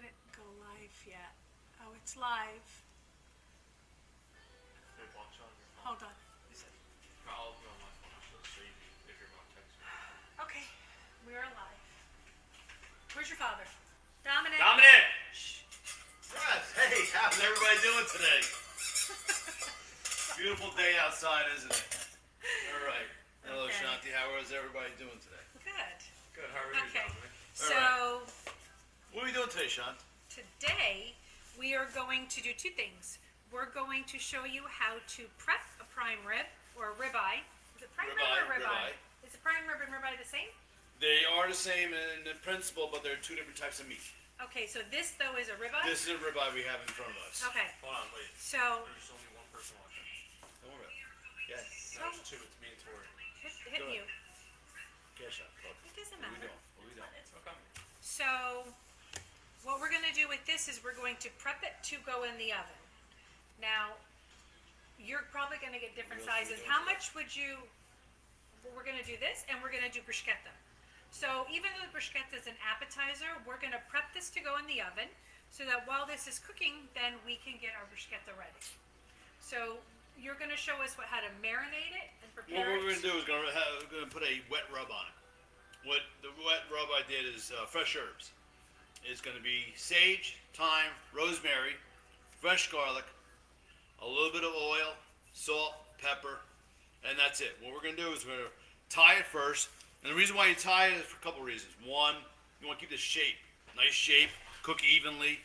didn't go live yet. Oh, it's live. Hey, watch on your phone. Hold on. Is it? No, I'll be on my phone actually, so you can, if you're not texting. Okay, we are live. Where's your father? Dominic. Dominic! Shh. Yes. Hey, how's everybody doing today? Beautiful day outside, isn't it? All right. Hello, Okay. Chanti. How is everybody doing today? Good. Good, how are you, Okay. Dominic? So What are we doing today, Shant? today we are going to do two things. We're going to show you how to prep a prime rib or a ribeye. Is it prime rib or ribeye? Is it prime rib and ribeye the same? They are the same in principle, but they're two different types of meat. Okay, so this though is a ribeye? This is a ribeye we have in front of us. Okay, Hold on, wait. so There's only one person watching. Don't worry about it. Yes. No, there's two. It's me and Tori. hit Go ahead. mute. Cash out. Look. It doesn't What are we matter. doing? What are we doing? Okay. So what we're going to do with this is we're going to prep it to go in the oven. Now, you're probably going to get different What else sizes. we How doing? much would you, well, we're going to do this and we're going to do bruschetta. So even though the bruschetta is an appetizer, we're going to prep this to go in the oven so that while this is cooking, then we can get our bruschetta ready. So you're going to show us how to marinate it and What prepare we're it. going to do is we're going to put a wet rub on it. What the wet rub I did is fresh herbs. It's going to be sage, thyme, rosemary, fresh garlic, a little bit of oil, salt, pepper, and that's it. What we're going to do is we're going to tie it first. And the reason why you tie it is for a couple reasons. One, you want to keep the shape, nice shape, cook evenly.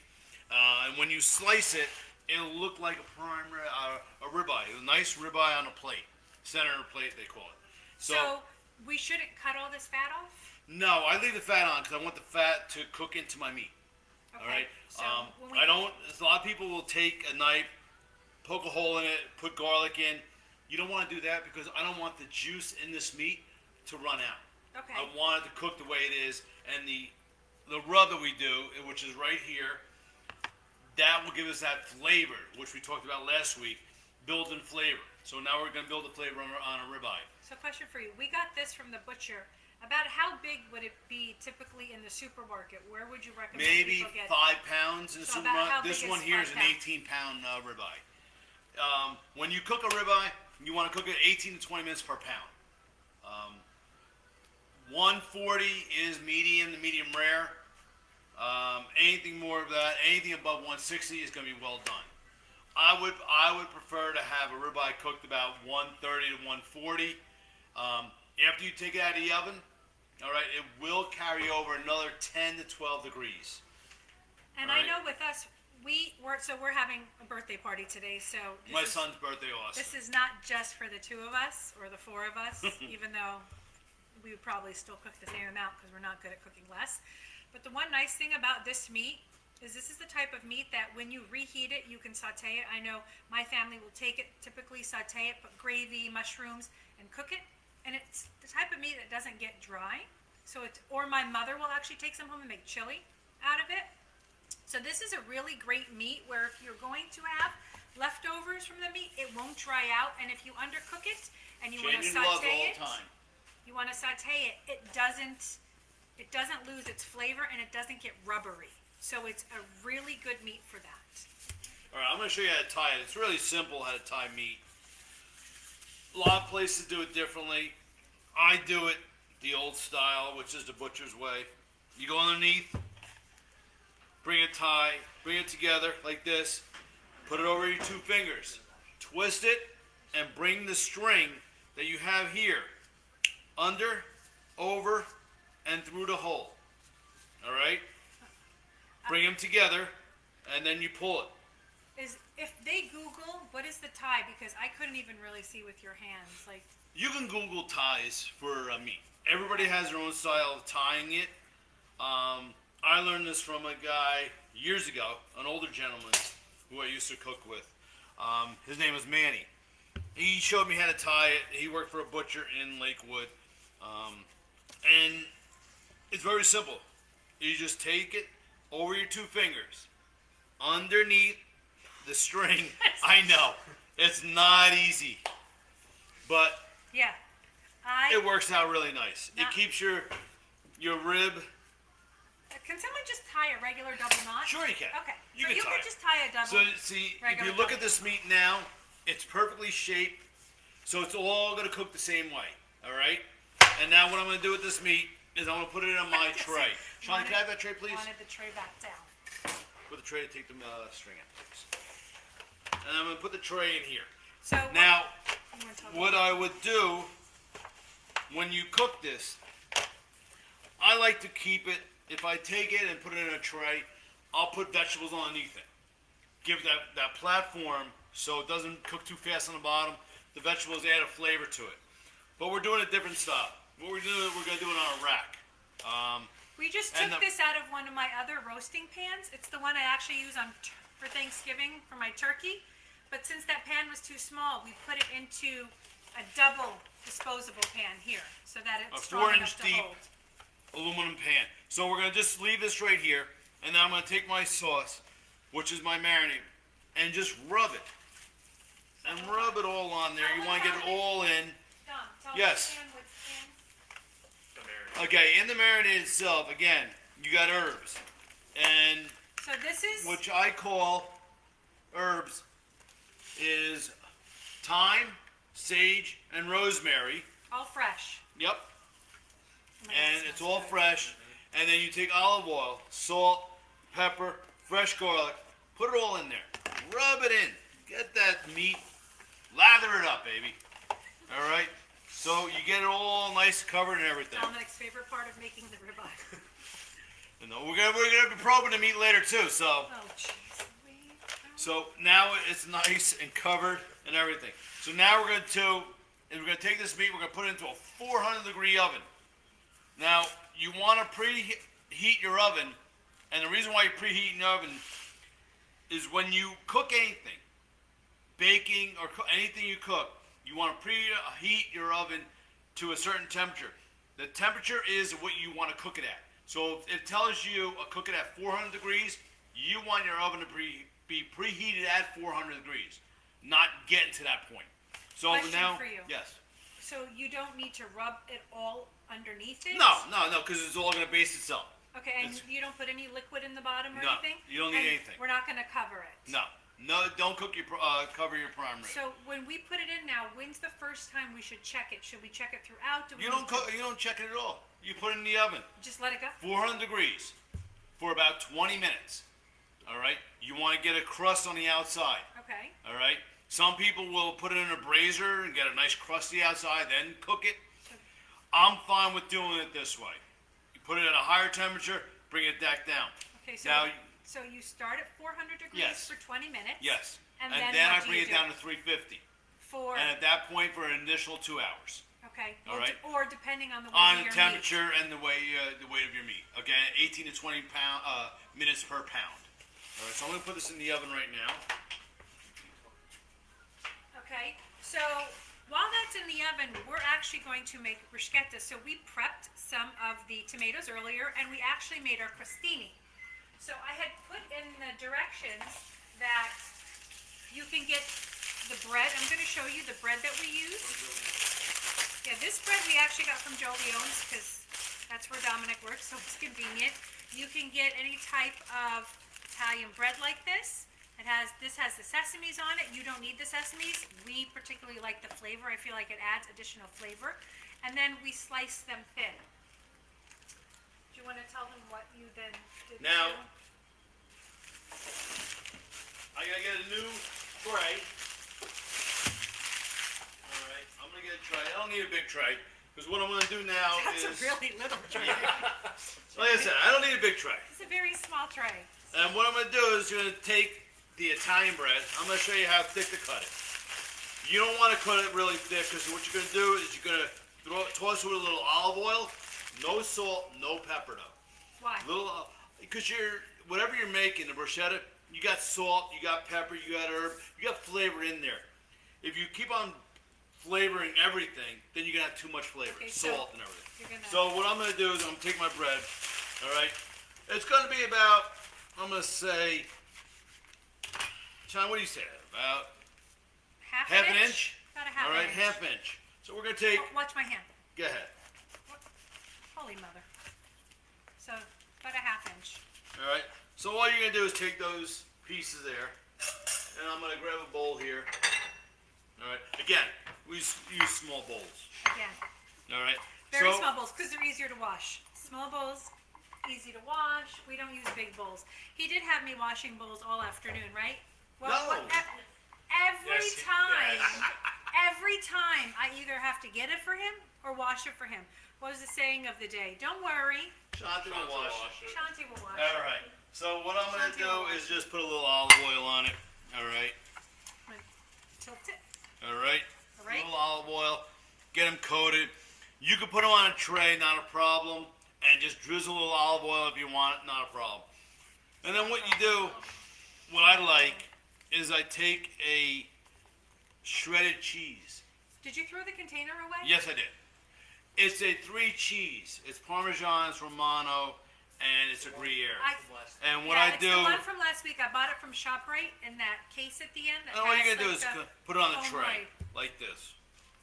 And when you slice it, it'll look like a ribeye, a nice ribeye on a plate, center of the plate they call it. So we shouldn't cut all this fat off? No, I leave the fat on because I want the fat to cook into my meat. Okay. All right. So when we I don't. A lot of people will take a knife, poke a hole in it, put garlic in. You don't want to do that because I don't want the juice in this meat to run out. Okay. I want it to cook the way it is, and the rub that we do, which is right here, that will give us that flavor, which we talked about last week, build in flavor. So now we're going to build the flavor on a ribeye. So question for you. We got this from the butcher. About how big would it be typically in the supermarket? Where would you recommend Maybe people get? 5 pounds in the So about how supermarket. This big one is here is 5 an pounds? 18-pound ribeye. When you cook a ribeye, you want to cook it 18 to 20 minutes per pound. 140 is medium to medium rare. Anything more of that, anything above 160 is going to be well done. I would prefer to have a ribeye cooked about 130 to 140. After you take it out of the oven, all right, it will carry over another 10 to 12 degrees. And All I right. know with us, we're having a birthday party today. So My son's birthday also. This is not just for the two of us or the four of us, even though we would probably still cook the same amount because we're not good at cooking less. But the one nice thing about this meat is this is the type of meat that when you reheat it, you can saute it. I know my family will take it, typically saute it, put gravy, mushrooms, and cook it. And it's the type of meat that doesn't get dry. So it's, or my mother will actually take some home and make chili out of it. So this is a really great meat where if you're going to have leftovers from the meat, it won't dry out. And if you undercook it and you want to Changing love saute all it, the time. you want to saute it, it doesn't lose its flavor and it doesn't get rubbery. So it's a really good meat for that. All right, I'm going to show you how to tie it. It's really simple how to tie meat. A lot of places do it differently. I do it the old style, which is the butcher's way. You go underneath, bring it together like this, put it over your 2 fingers, twist it, and bring the string that you have here under, over, and through the hole. All right? Bring them together, and then you pull it. If they Google what is the tie, because I couldn't even really see with your hands, like. You can Google ties for meat. Everybody has their own style of tying it. I learned this from a guy years ago, an older gentleman who I used to cook with. His name was Manny. He showed me how to tie it. He worked for a butcher in Lakewood. And it's very simple. You just take it over your 2 fingers, underneath the string. I know, it's not easy, but Yeah. it works out really nice. It keeps your rib Can someone just tie a regular double knot? Sure you can. Okay. You so can you tie could it. just tie a double. So see, if regular you look double at this meat now, it's perfectly shaped, so it's all gonna cook the same way. All right. And now what I'm gonna do with this meat is I'm gonna put it in my tray. Sean, can I have that tray, please? Wanted the tray back down. Put the tray to take the string out, please. And I'm gonna put the tray in here. So Now, you wanna talk what about- I would do when you cook this, I like to keep it. If I take it and put it in a tray, I'll put vegetables underneath it. Give that platform so it doesn't cook too fast on the bottom. The vegetables add a flavor to it. But we're doing a different style. What we're doing, we're gonna do it on a rack. We just and took the- this out of one of my other roasting pans. It's the one I actually use for Thanksgiving for my turkey. But since that pan was too small, we put it into a double disposable pan here, so that it's A strong 4-inch enough to deep hold. aluminum pan. So we're gonna just leave this right here, and then I'm gonna take my sauce, which is my marinade, and just rub it. And rub it all on there. You wanna get it all in. Dom, tell Yes. the pan what's in. The marinade. Okay, in the marinade itself, again, you got herbs. And So this is which I call herbs is thyme, sage, and rosemary. all fresh. Yep. Oh my And God, it's smells all good. fresh. And then you take olive oil, salt, pepper, fresh garlic, put it all in there. Rub it in. Get that meat. Lather it up, baby. All right. So you get it all nice, covered, and everything. Dominic's favorite part of making the ribeye. And we're gonna be probing the meat later too. So Oh, jeez. now it's nice and covered and everything. So now we're gonna take this meat. We're gonna put it into a 400-degree oven. Now you want to preheat your oven, and the reason why you preheat your oven is when you cook anything, baking or anything you cook, you want to preheat your oven to a certain temperature. The temperature is what you want to cook it at. So if it tells you cook it at 400 degrees, you want your oven to be preheated at 400 degrees, not getting to that point. So Question now, for you. yes. So you don't need to rub it all underneath it? No, because it's all going to base itself. Okay, and It's- you don't put any liquid in the bottom or No, anything? you don't need And anything. We're not going to cover it. No, don't cook your cover your prime rib. So when we put it in now, when's the first time we should check it? Should we check it throughout? Do we You need don't to you don't check it at all. You put it in the oven, just let it go? 400 degrees, for about 20 minutes. All right. You want to get a crust on the outside. Okay. All right. Some people will put it in a brazier and get a nice crusty outside, then cook it. I'm fine with doing it this way. You put it at a higher temperature, bring it back down. Okay, so Now- so you start at 400 degrees Yes. for 20 minutes. Yes. And then then I what do bring you it down do? to 350. For And at that point, for an additional 2 hours. okay. all Or right. or depending on the weight On of the your temperature and the weight of your meat. Okay, 18 to 20 minutes per pound. All right, so I'm gonna put this in the oven right now. meat. Okay. So while that's in the oven, we're actually going to make bruschetta. So we prepped some of the tomatoes earlier, and we actually made our crostini. So I had put in the directions that you can get the bread. I'm going to show you the bread that we use. Yeah, this bread we actually got from Joe Leone's because that's where Dominic works, so it's convenient. You can get any type of Italian bread like this. This has the sesames on it. You don't need the sesames. We particularly like the flavor. I feel like it adds additional flavor. And then we slice them thin. Do you want to tell them what you then did? Now- to- I gotta get a new tray. All right, I'm gonna get a tray. I don't need a big tray because what I'm gonna do now That's is, a really little tray. like I said, I don't need a big tray. It's a very small tray. And what I'm gonna do is gonna take the Italian bread. I'm gonna show you how thick to cut it. You don't want to cut it really thick because what you're gonna do is you're gonna toss it with a little olive oil, no salt, no pepper though. Why? Because whatever you're making, the bruschetta, you got salt, you got pepper, you got herb, you got flavor in there. If you keep on flavoring everything, then you're gonna have too much flavor, Okay, so salt and everything. you're gonna- So what I'm gonna do is I'm gonna take my bread, all right? It's gonna be about, I'm gonna say, John, what do you say? About Half half an an inch? inch? About a half All an right, inch. half inch. So we're gonna take, Oh, watch my hand. go ahead. Holy mother. So about a half inch. All right. So all you're gonna do is take those pieces there, and I'm gonna grab a bowl here. All right. Again, we use small bowls. Again, All right. very small bowls because they're easier to wash. Small bowls, easy to wash. We don't use big bowls. He did have me washing bowls all afternoon, right? No. Every Yes, time, yes. every time I either have to get it for him or wash it for him. What was the saying of the day? Don't worry, Shanti will wash it. Chanti will wash All it. right. So what I'm gonna Shanti will do wash is just put a little olive oil on it. All right. Tilt it. All right. All right. A little olive oil. Get them coated. You can put them on a tray, not a problem. And just drizzle a little olive oil if you want it, not a problem. And then what you do, what I like, is I take a shredded cheese. Did you throw the container away? Yes, I did. It's a 3 cheese. It's Parmesan, it's Romano, and it's a Gruyere. And what I it's do, the one from last week. I bought it from ShopRite in that case at the end. and all you're gonna do is put it on the foam tray, white. like this.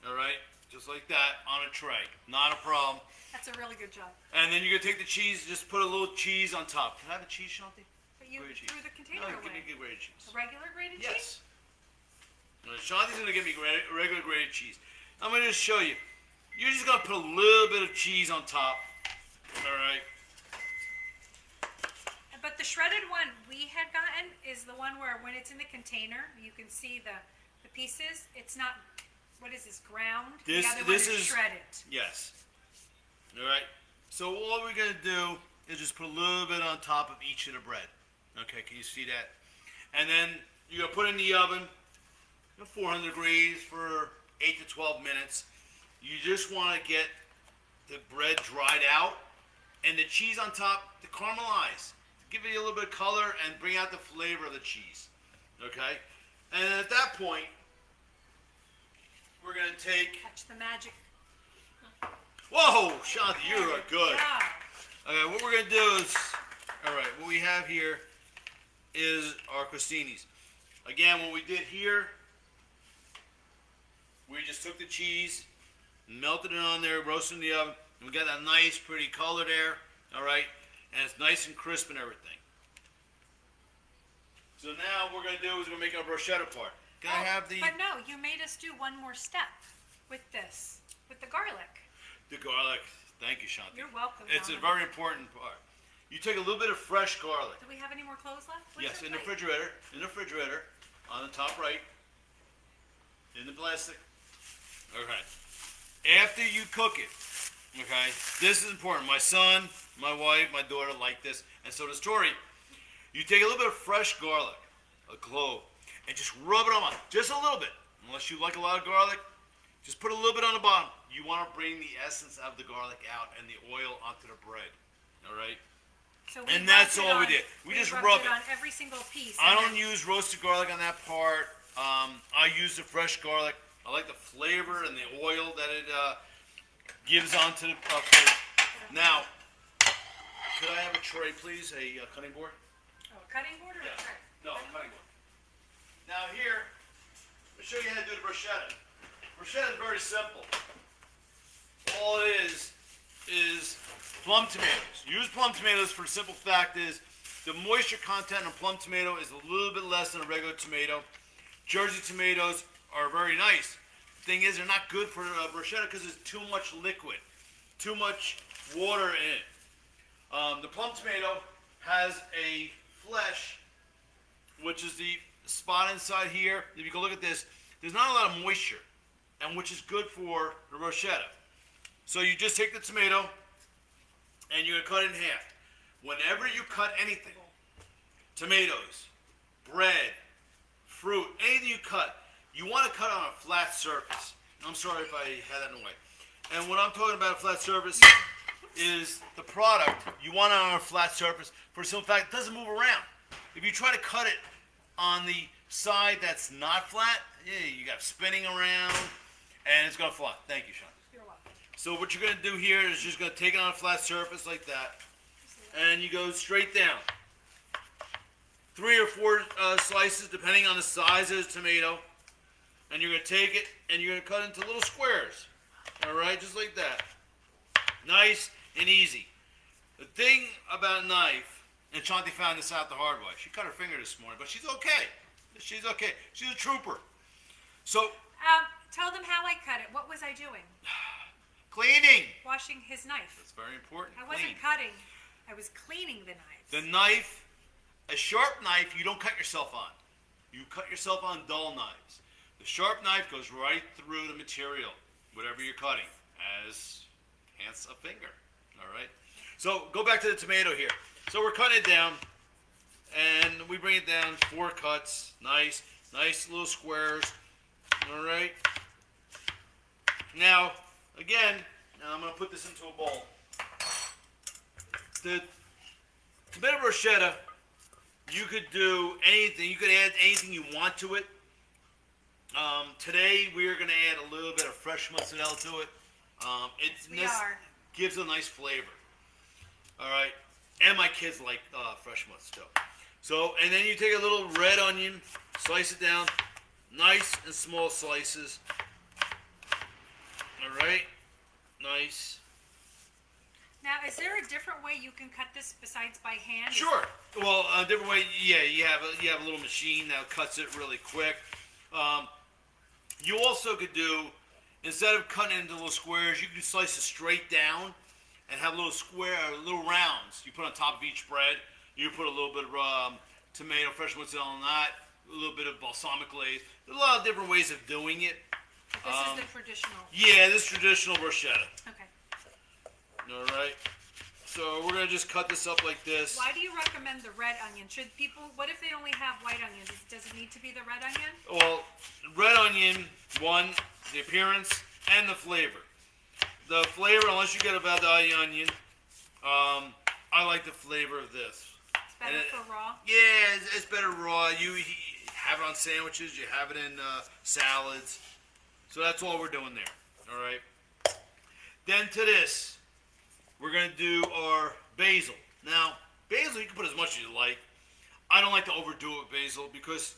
All right, just like that on a tray, not a problem. That's a really good job. And then you're gonna take the cheese, just put a little cheese on top. Can I have a cheese, Shanti? But you Grated cheese. threw the container No, give away. me grated cheese. A regular grated cheese? Yes. Shanti's gonna give me regular grated cheese. I'm gonna just show you. You're just gonna put a little bit of cheese on top. All right. But the shredded one we had gotten is the one where when it's in the container, you can see the pieces. It's not, what is this, ground? This- the other this one is is- shredded. Yes. All right. So all we're gonna do is just put a little bit on top of each of the bread. Okay, can you see that? And then you're gonna put it in the oven, 400 degrees for 8 to 12 minutes. You just want to get the bread dried out and the cheese on top to caramelize, give it a little bit of color and bring out the flavor of the cheese. Okay, and at that point, we're gonna take. Catch the magic. Whoa, Shanti, you are good. Yeah. Okay, what we're gonna do is, all right, what we have here is our crostinis. Again, what we did here, we just took the cheese, melted it on there, roasted in the oven, and we got that nice, pretty color there. All right, and it's nice and crisp and everything. So now what we're gonna do is we're gonna make our bruschetta part. Can I have the But no, you made us do one more step with this, with the garlic. garlic? Thank you, Shanti. You're welcome. It's a Dom. very important part. You take a little bit of fresh garlic. Do we have any more clothes left? Where's Yes, your in the plate? refrigerator. In the refrigerator, on the top right, in the plastic. Okay. After you cook it, okay, this is important. My son, my wife, my daughter like this, and so does Tori. You take a little bit of fresh garlic, a clove, and just rub it on, just a little bit. Unless you like a lot of garlic, just put a little bit on the bottom. You want to bring the essence of the garlic out and the oil onto the bread. All right. So And rubbed that's it all we on- did. We just rubbed rub it it. on every single piece. I and don't then- use roasted garlic on that part. I use the fresh garlic. I like the flavor and the oil that it gives onto the plate. Now, could I have a tray, please? A cutting board? Oh, a cutting board or a Yeah. tray? No, cutting board. Now here, I'll show you how to do the bruschetta. Bruschetta is very simple. All it is plum tomatoes. Use plum tomatoes for the simple fact is the moisture content of plum tomato is a little bit less than a regular tomato. Jersey tomatoes are very nice. The thing is, they're not good for bruschetta because there's too much liquid, too much water in it. The plum tomato has a flesh, which is the spot inside here. If you can look at this, there's not a lot of moisture, and which is good for the bruschetta. So you just take the tomato, and you're gonna cut it in half. Whenever you cut anything, tomatoes, bread, fruit, anything you cut, you want to cut on a flat surface. I'm sorry if I had that in the way. And what I'm talking about a flat surface is the product. You want it on a flat surface for the simple fact it doesn't move around. If you try to cut it on the side that's not flat, yeah, you got spinning around, and it's gonna fly. Thank you, Sean. You're welcome. So what you're gonna do here is just gonna take it on a flat surface like that, and you go straight down. 3 or 4 slices, depending on the size of the tomato, and you're gonna take it and you're gonna cut it into little squares. All right, just like that. Nice and easy. The thing about a knife, and Chanti found this out the hard way. She cut her finger this morning, but she's okay. She's okay. She's a trooper. So, Tell them how I cut it. What was I doing? cleaning. Washing his knife. That's very important. I wasn't Clean. cutting. I was cleaning the knife. The knife, a sharp knife, you don't cut yourself on. You cut yourself on dull knives. The sharp knife goes right through the material, whatever you're cutting, hence a finger. All right. So go back to the tomato here. So we're cutting it down, and we bring it down 4 cuts, nice little squares. All right. Now, again, I'm going to put this into a bowl. The tomato bruschetta, you could do anything. You could add anything you want to it. Today, we're going to add a little bit of fresh mozzarella to it. Gives a nice flavor. All right. And my kids like fresh mozz too. So, and then you take a little red onion, slice it down, nice and small slices. All right. Nice. Now, is there a different way you can cut this besides by hand? Sure. Well, a different way. Yeah, you have a little machine that cuts it really quick. You also could do, instead of cutting it into little squares, you could slice it straight down and have little little rounds. You put on top of each bread. You put a little bit of tomato, fresh mozzarella on that, a little bit of balsamic glaze. There's a lot of different ways of doing it. This is the traditional. Yeah, this is traditional bruschetta. Okay. All right. So we're gonna just cut this up like this. Why do you recommend the red onion? Should people? What if they only have white onions? Does it need to be the red onion? Well, red onion, one, the appearance and the flavor. The flavor, unless you get about the onion, I like the flavor of this. It's better for raw. Yeah, it's better raw. You have it on sandwiches. You have it in salads. So that's all we're doing there. All right. Then to this, we're going to do our basil. Now, basil, you can put as much as you like. I don't like to overdo it with basil because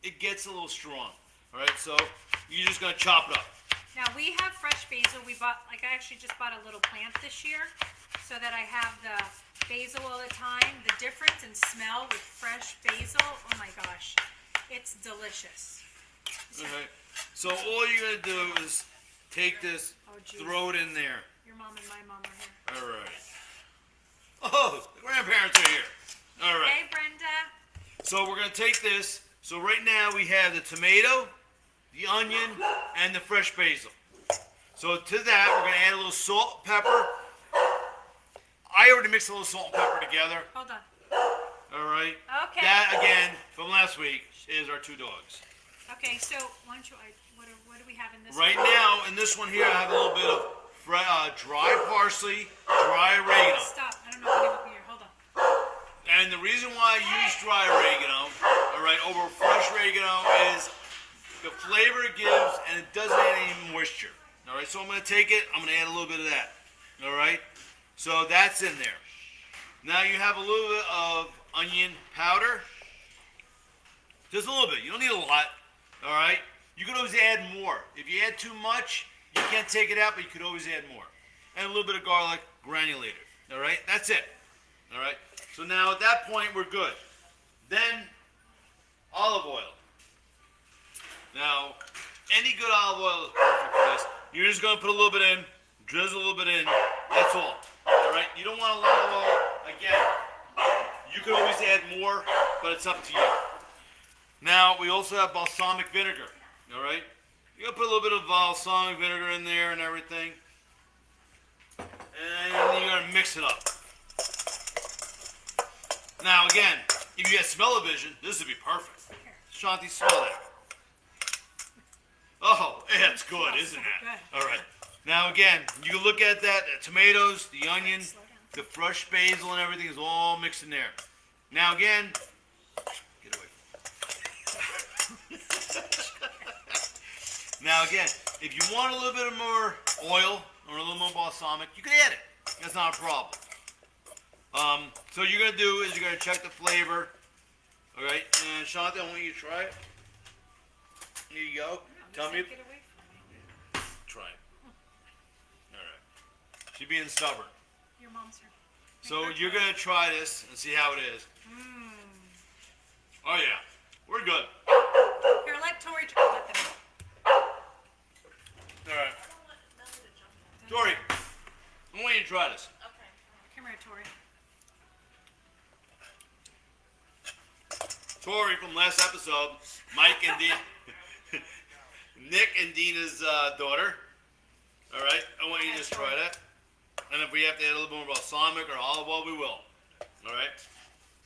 it gets a little strong. All right, so you're just going to chop it up. Now, we have fresh basil. I actually just bought a little plant this year so that I have the basil all the time. The difference in smell with fresh basil, oh my gosh, it's delicious. Okay. So all you're going to do is take this, throw it in there. Your mom and my mom are here. All right. Oh, the grandparents are here. All right. Hey, Brenda. So we're going to take this. So right now we have the tomato, the onion, and the fresh basil. So to that, we're going to add a little salt, pepper. I already mixed a little salt and pepper together. Hold on. All right. Okay. That, again, from last week, is our 2 dogs. Okay, so why don't you, what do we have in this Right one? now, in this one here, I have a little bit of dry parsley, dry oregano. Stop. I don't know if I can open here. Hold on. And the reason why I use dry oregano, all right, over fresh oregano is the flavor it gives, and it doesn't add any moisture. All right, so I'm going to take it. I'm going to add a little bit of that. All right, so that's in there. Now you have a little bit of onion powder. Just a little bit. You don't need a lot. All right. You can always add more. If you add too much, you can't take it out, but you could always add more. And a little bit of garlic granulated. All right. That's it. All right. So now at that point we're good. Then olive oil. Now any good olive oil is perfect for this. You're just going to put a little bit in, drizzle a little bit in. That's all. All right. You don't want a lot of oil. Again, you could always add more, but it's up to you. Now, we also have balsamic vinegar, all right? You're going to put a little bit of balsamic vinegar in there and everything. And you're going to mix it up. Now, again, if you have smell-o-vision, this would be perfect. Chanti, smell that. Oh, yeah, it's good, isn't it? All right. Now, again, you can look at that. The tomatoes, the onion, the fresh basil and everything is all mixed in there. Now, again... Now again, if you want a little bit more oil or a little more balsamic, you can add it. That's not a problem. So what you're going to do is you're going to check the flavor. All right, and Chanti, I want you to try it. Here you go. Tell me. Get away from me. Try it. All right. She's being stubborn. Your mom's here. So you're gonna try this and see how it is. Oh yeah, we're good. Here, let Tori try let them. All right, Tori, I want you to try this. Come here, Tori. Tori from last episode, Mike and Dina, Nick and Dina's daughter. All right, I want you to just try that. And if we have to add a little more balsamic or olive oil, we will. All right.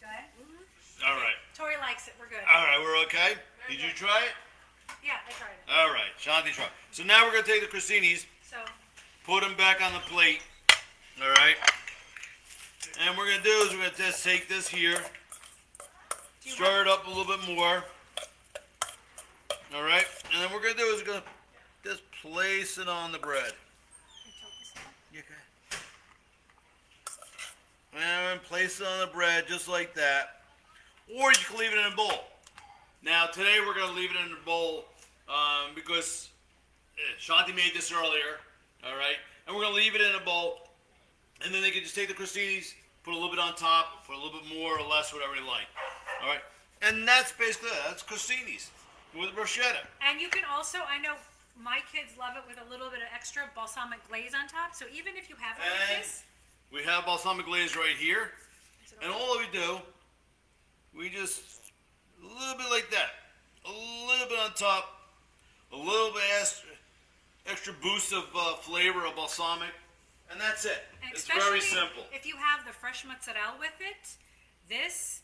Good. All right. Tori likes it. We're good. All right, we're okay. Did you try it? Yeah, I tried it. All right, Chanti tried. So now we're gonna take the crostinis, So, put them back on the plate. All right. And what we're gonna do is we're gonna just take this here, do you stir it up a little bit more. All right. And then what we're gonna do is we're gonna just place it on the bread. Yeah, okay. And place it on the bread just like that. Or you can leave it in a bowl. Now today we're going to leave it in a bowl because Chanti made this earlier. All right. And we're going to leave it in a bowl. And then they can just take the crostinis, put a little bit on top, put a little bit more or less, whatever they like. All right. And that's basically it. That's crostinis with bruschetta. And you can also, I know my kids love it with a little bit of extra balsamic glaze on top. So even if you have it like And this, we have balsamic glaze right here. is it And okay? all we do, we just a little bit like that, a little bit on top, a little bit extra boost of flavor of balsamic, and that's it. And It's very especially simple. if you have the fresh mozzarella with it, this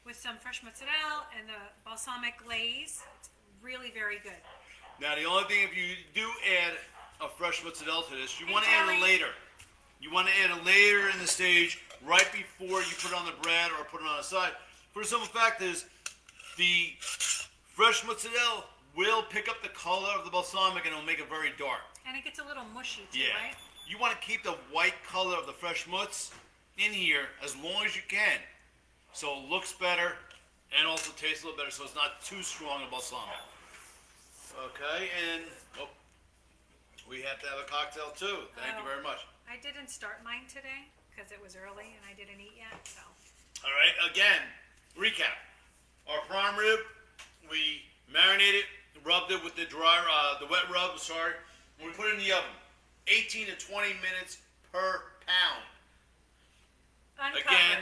with some fresh mozzarella and the balsamic glaze, it's really very good. Now the only thing, if you do add a fresh mozzarella to this, you want to add it jelly. later. You want to add it later in the stage, right before you put it on the bread or put it on the side. For the simple fact is, the fresh mozzarella will pick up the color of the balsamic and it'll make it very dark. And it gets a little mushy too, Yeah. right? You want to keep the white color of the fresh mozz in here as long as you can. So it looks better and also tastes a little better so it's not too strong of balsamic. Okay, and we have to have a cocktail too. Thank you very much. I didn't start mine today because it was early and I didn't eat yet, so. All right, again, recap. Our prime rib, we marinated, rubbed it with the wet rub, sorry. And we put it in the oven. 18 to 20 minutes per pound. Uncovered. Again,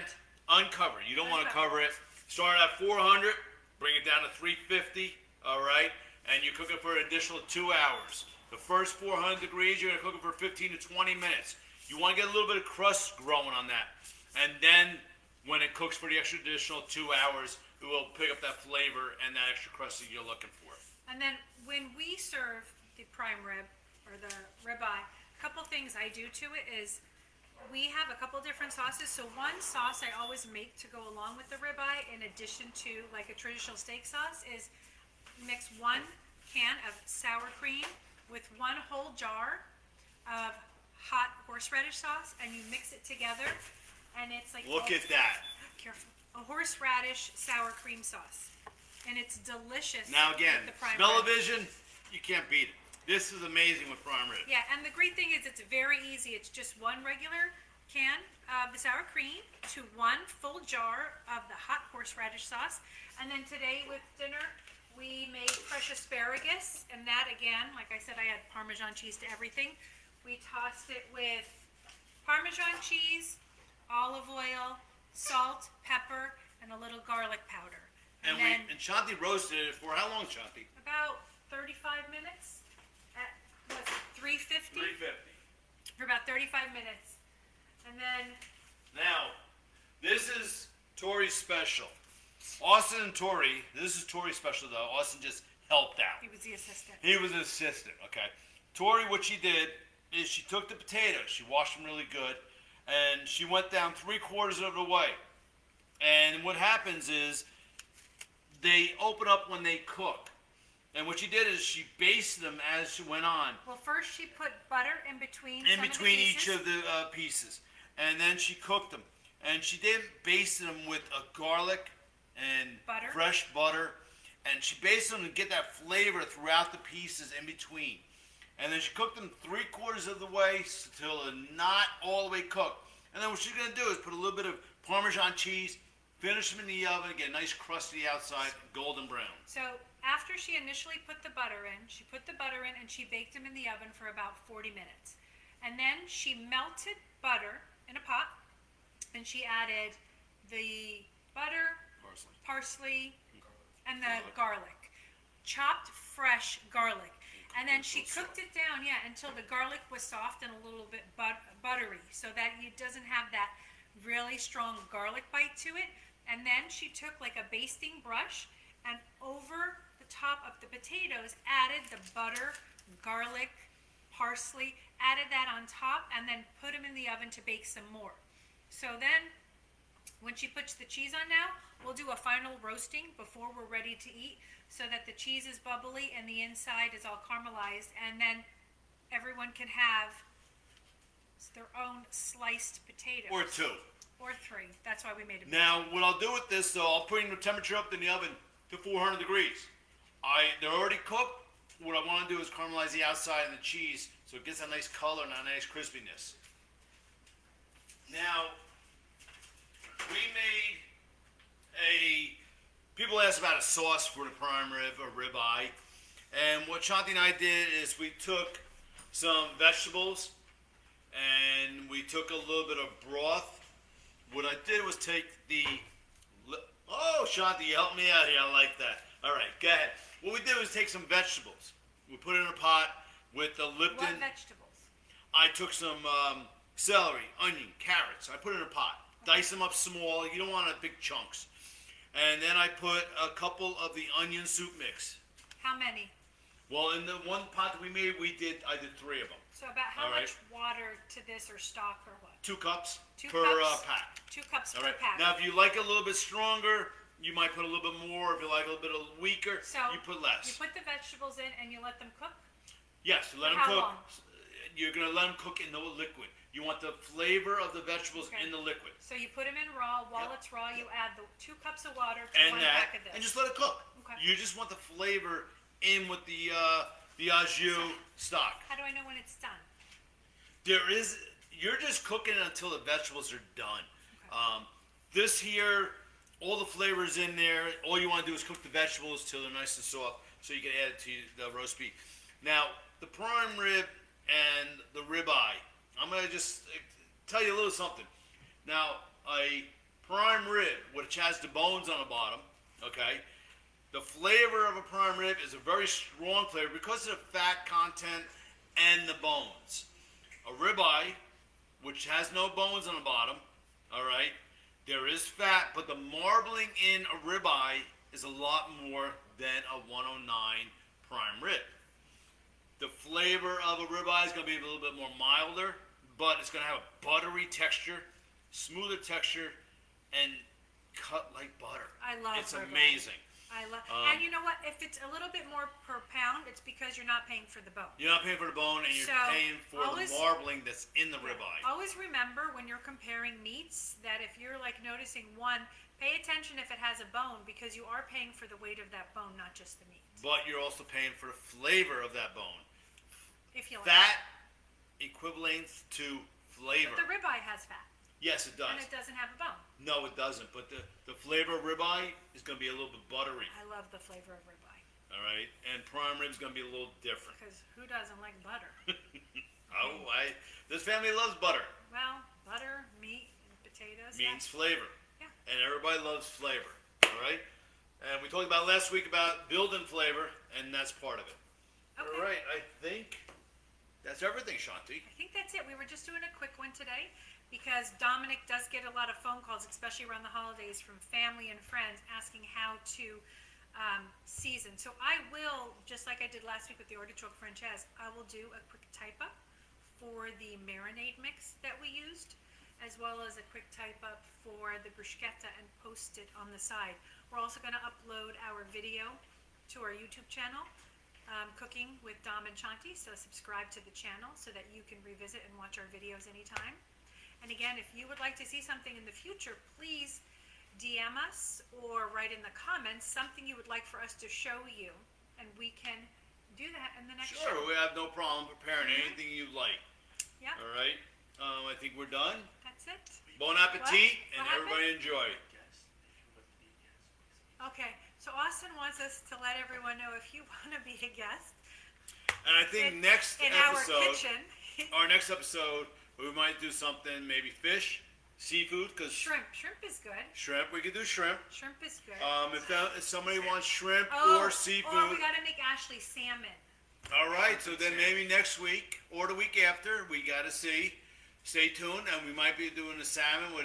uncover. You don't want to cover it. Start at 400, bring it down to 350, all right? And you cook it for an additional 2 hours. The first 400 degrees, you're going to cook it for 15 to 20 minutes. You want to get a little bit of crust growing on that. And then when it cooks for the extra additional 2 hours, it will pick up that flavor and that extra crust that you're looking for. And then when we serve the prime rib or the ribeye, a couple things I do to it is we have a couple different sauces. So one sauce I always make to go along with the ribeye, in addition to like a traditional steak sauce, is mix 1 can of sour cream with 1 whole jar of hot horseradish sauce, and you mix it together, and it's like Look at that. careful, a horseradish sour cream sauce, and it's delicious. Now again, with the prime rib. smell-o-vision, you can't beat it. This is amazing with prime rib. Yeah, and the great thing is it's very easy. It's just 1 regular can of the sour cream to 1 full jar of the hot horseradish sauce. And then today with dinner, we made fresh asparagus. And that again, like I said, I had Parmesan cheese to everything. We tossed it with Parmesan cheese, olive oil, salt, pepper, and a little garlic powder. And then Chanti roasted it for how long, Chanti? about 35 minutes at what's it, 350? 350. For about 35 minutes. And then, Now, this is Tori's special. Austin and Tori, this is Tori's special though. Austin just helped out. he was the assistant. He was an assistant, okay. Tori, what she did is she took the potatoes, she washed them really good, and she went down 3/4 of the way. And what happens is they open up when they cook. And what she did is she basted them as she went on. Well, first she put butter in between In some between of the each pieces. of the pieces. And then she cooked them. And she did baste them with a garlic and Butter. fresh butter. And she basted them to get that flavor throughout the pieces in between. And then she cooked them 3/4 of the way till they're not all the way cooked. And then what she's going to do is put a little bit of Parmesan cheese, finish them in the oven, get a nice crusty outside, golden brown. So after she initially put the butter in, she put the butter in and she baked them in the oven for about 40 minutes. And then she melted butter in a pot and she added the butter, parsley, and the garlic. Chopped fresh garlic. And then she cooked it down, until the garlic was soft and a little bit buttery, so that it doesn't have that really strong garlic bite to it. And then she took like a basting brush and over the top of the potatoes added the butter, garlic, parsley, added that on top, and then put them in the oven to bake some more. So then, when she puts the cheese on now, we'll do a final roasting before we're ready to eat, so that the cheese is bubbly and the inside is all caramelized, and then everyone can have their own sliced potatoes. Or two. Or three. That's why we made it. Now, what I'll do with this, though, I'll put the temperature up in the oven to 400 degrees. They're already cooked. What I want to do is caramelize the outside and the cheese so it gets a nice color and a nice crispiness. Now, we made people ask about a sauce for the prime rib or ribeye. And what Chanti and I did is we took some vegetables and we took a little bit of broth. What I did was take oh, Chanti, you helped me out here. I like that. All right, go ahead. What we did was take some vegetables. We put it in a pot with the Lipton. What vegetables? I took some celery, onion, carrots. I put it in a pot. Dice them up small. You don't want big chunks. And then I put a couple of the onion soup mix. How many? Well, in the one pot that we made, I did 3 of them. So about how much water to this, or stock, or what? 2 cups 2 per cups? pack. 2 cups All per right. pack. Now, if you like it a little bit stronger, you might put a little bit more. If you like it a little bit weaker, So you put less. You put the vegetables in and you let them cook? Yes, let them How cook. long? You're going to let them cook in the liquid. You want the flavor of the vegetables Okay. in the liquid. So you put them in raw. While it's raw, you add the 2 cups of water to And 1 that, pack of this. and just let it cook. Okay. You just want the flavor in with the au jus stock. How do I know when it's done? You're just cooking it until the vegetables are done. Okay. This here, all the flavors in there. All you want to do is cook the vegetables till they're nice and soft, so you can add it to the roast beef. Now, the prime rib and the ribeye, I'm gonna just tell you a little something. Now, a prime rib, which has the bones on the bottom, okay? The flavor of a prime rib is a very strong flavor because of the fat content and the bones. A ribeye, which has no bones on the bottom, all right? There is fat, but the marbling in a ribeye is a lot more than a 109 prime rib. The flavor of a ribeye is going to be a little bit more milder, but it's going to have a buttery texture, smoother texture, and cut like butter. I love It's ribeye. amazing. And you know what? If it's a little bit more per pound, it's because you're not paying for the bone. You're not paying for the bone, and you're So, paying for always- the marbling that's in the ribeye. Always remember when you're comparing meats that if you're like noticing one, pay attention if it has a bone, because you are paying for the weight of that bone, not just the meat. But you're also paying for the flavor of that bone. If you like. Fat equivalents to flavor. But the ribeye has fat. Yes, it does. And it doesn't have a bone. No, it doesn't. But the flavor of ribeye is going to be a little bit buttery. I love the flavor of ribeye. All right, and prime rib is going to be a little different. Because who doesn't like butter? This family loves butter. Well, butter, meat, and potatoes. Means flavor. Yeah. And everybody loves flavor. All right. And we talked about last week about building flavor, and that's part of it. Okay. All right. I think that's everything, Chanti. I think that's it. We were just doing a quick one today because Dominic does get a lot of phone calls, especially around the holidays, from family and friends asking how to season. So I will, just like I did last week with the artichoke Francaise, I will do a quick type up for the marinade mix that we used, as well as a quick type up for the bruschetta, and post it on the side. We're also going to upload our video to our YouTube channel, Cooking with Dom and Chanti, so subscribe to the channel so that you can revisit and watch our videos anytime. And again, if you would like to see something in the future, please DM us or write in the comments something you would like for us to show you, and we can do that in the next show. Sure, we have no problem preparing anything you like. Yeah, All right. I think we're done. that's it? Bon appetit, What? and What everybody enjoy. Guess. If you would like to be a guest, please. Okay, so Austin wants us to let everyone know if you want to be a guest And I think next in our episode, kitchen. our next episode, we might do something, maybe fish, seafood, because Shrimp is good. shrimp, we could do shrimp. Shrimp is good. If somebody wants shrimp Oh, or seafood, or we gotta make Ashley salmon. all right. So then maybe next week or the week after, we gotta see. Stay tuned, and we might be doing a salmon with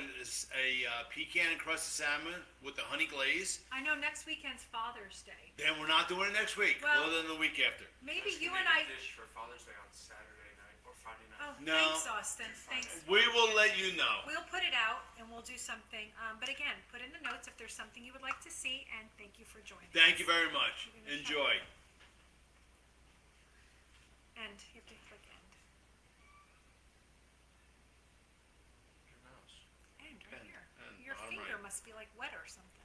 a pecan and crusted salmon with the honey glaze. I know next weekend's Father's Day. Then we're not doing it next week. Well- Other than the week after. Maybe Guys you can and make I. a dish for Father's Day on Saturday night or Friday night. Oh, No. thanks, Austin. Thanks. We will let you know. We'll put it out and we'll do something. But again, put in the notes if there's something you would like to see. And thank you for joining. Thank you very much. Enjoy. And you have to click end. Your mouse. End right End, here. end, Your bottom finger right. must be like wet or something.